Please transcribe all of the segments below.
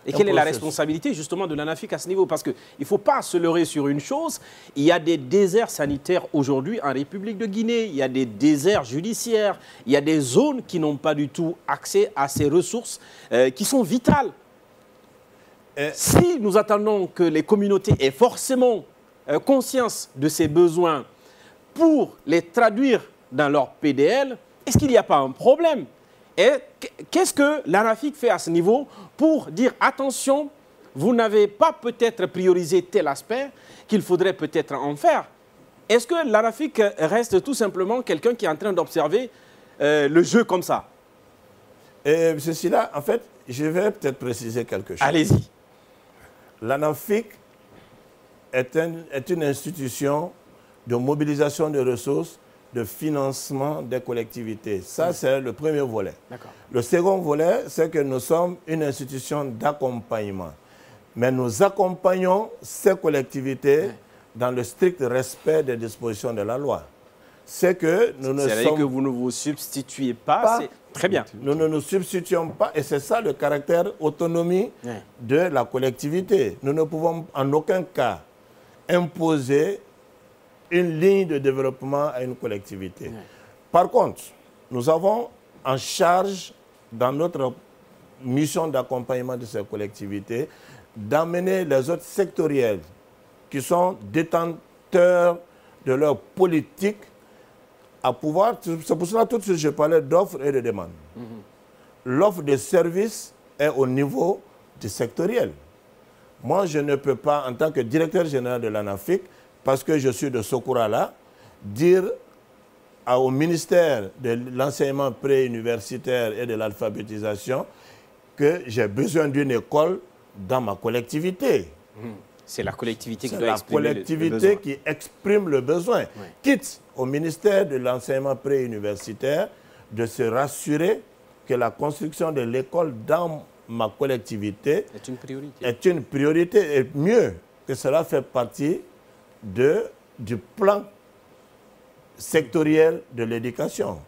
Et quelle est la responsabilité justement de l'ANAFIC à ce niveau? Parce qu'il ne faut pas se leurrer sur une chose, il y a des déserts sanitaires aujourd'hui en République de Guinée, il y a des déserts judiciaires, il y a des zones qui n'ont pas du tout accès à ces ressources qui sont vitales. Si nous attendons que les communautés aient forcément conscience de ces besoins pour les traduire dans leur PDL, est-ce qu'il n'y a pas un problème? Et qu'est-ce que l'ANAFIC fait à ce niveau pour dire attention, vous n'avez pas peut-être priorisé tel aspect qu'il faudrait peut-être en faire? Est-ce que l'ANAFIC reste tout simplement quelqu'un qui est en train d'observer le jeu comme ça? Ceci-là, en fait, je vais peut-être préciser quelque chose. Allez-y. L'ANAFIC est une institution de mobilisation de ressources, de financement des collectivités. Ça, c'est le premier volet. Le second volet, c'est que nous sommes une institution d'accompagnement. Mais nous accompagnons ces collectivités dans le strict respect des dispositions de la loi. C'est que nous ne sommes... C'est-à-dire que vous ne vous substituez pas. Très bien. Nous ne nous substituons pas et c'est ça le caractère autonomie de la collectivité. Nous ne pouvons en aucun cas imposer une ligne de développement à une collectivité. Par contre, nous avons en charge, dans notre mission d'accompagnement de ces collectivités, d'amener les autres sectoriels qui sont détenteurs de leur politique à pouvoir... C'est pour cela tout de suite je parlais d'offres et de demandes. L'offre de services est au niveau du sectoriel. Moi, je ne peux pas, en tant que directeur général de l'ANAFIC, parce que je suis de Sokoura-là, dire au ministère de l'enseignement préuniversitaire et de l'alphabétisation que j'ai besoin d'une école dans ma collectivité. C'est la collectivité qui doit exprimer le besoin. C'est la collectivité qui exprime le besoin. Quitte au ministère de l'enseignement préuniversitaire de se rassurer que la construction de l'école dans ma collectivité est une priorité et mieux que cela fait partie du plan sectoriel de l'éducation.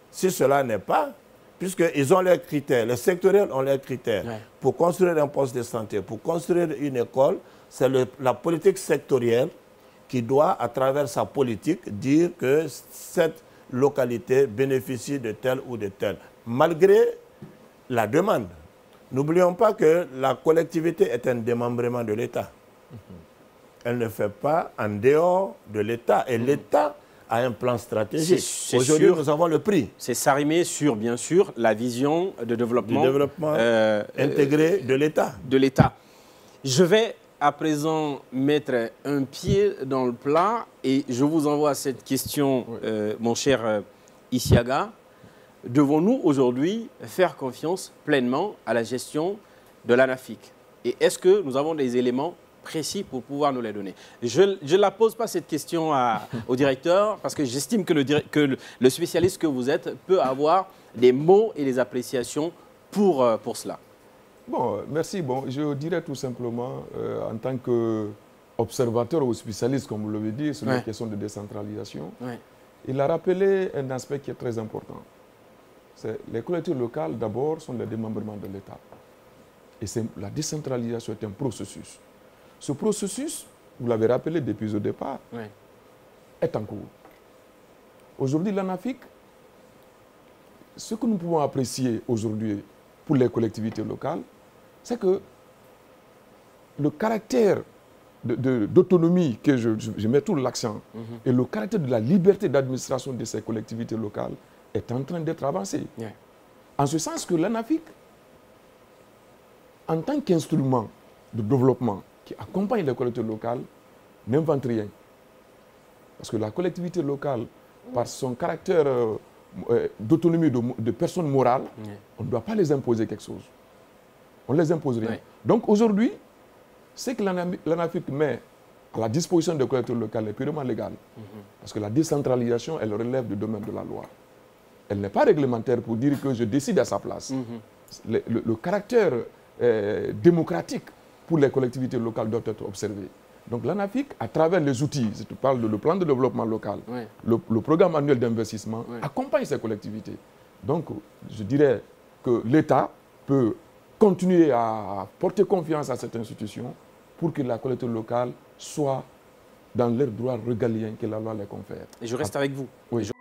Si cela n'est pas, puisqu'ils ont leurs critères, les sectoriels ont leurs critères. Pour construire un poste de santé, pour construire une école, c'est la politique sectorielle qui doit, à travers sa politique, dire que cette localité bénéficie de tel ou de tel, malgré la demande. N'oublions pas que la collectivité est un démembrement de l'État. Elle ne fait pas en dehors de l'État. Et l'État a un plan stratégique. Aujourd'hui, nous avons le prix. C'est s'arrimer sur, bien sûr, la vision de développement, intégré de l'État. Je vais à présent mettre un pied dans le plat et je vous envoie cette question, mon cher Isiaga. Devons-nous aujourd'hui faire confiance pleinement à la gestion de l'ANAFIC? Et est-ce que nous avons des éléments précis pour pouvoir nous les donner? Je ne la pose pas cette question au directeur parce que j'estime que le spécialiste que vous êtes peut avoir des mots et des appréciations pour cela. Bon, merci. Bon, je dirais tout simplement, en tant qu'observateur ou spécialiste, comme vous l'avez dit, sur la question de décentralisation, il a rappelé un aspect qui est très important. Les collectivités locales, d'abord, sont le démembrement de l'État. Et la décentralisation est un processus. Ce processus, vous l'avez rappelé depuis le départ, est en cours. Aujourd'hui, l'ANAFIC, ce que nous pouvons apprécier aujourd'hui pour les collectivités locales, c'est que le caractère d'autonomie que je mets tout l'accent et le caractère de la liberté d'administration de ces collectivités locales est en train d'être avancé. En ce sens que l'ANAFIC, en tant qu'instrument de développement qui accompagne les collectivités locales, n'invente rien. Parce que la collectivité locale, par son caractère d'autonomie de personnes morales, on ne doit pas les imposer quelque chose. On ne les impose rien. Donc aujourd'hui, ce que l'ANAFIC met à la disposition des collectivités locales est purement légal. Parce que la décentralisation, elle relève du domaine de la loi. Elle n'est pas réglementaire pour dire que je décide à sa place. Le caractère démocratique pour les collectivités locales doit être observé. Donc l'ANAFIC, à travers les outils, si tu parles du plan de développement local, le programme annuel d'investissement, accompagne ces collectivités. Donc je dirais que l'État peut continuer à porter confiance à cette institution pour que la collectivité locale soit dans leurs droits régaliens que la loi les confère. Et je reste avec vous. Oui.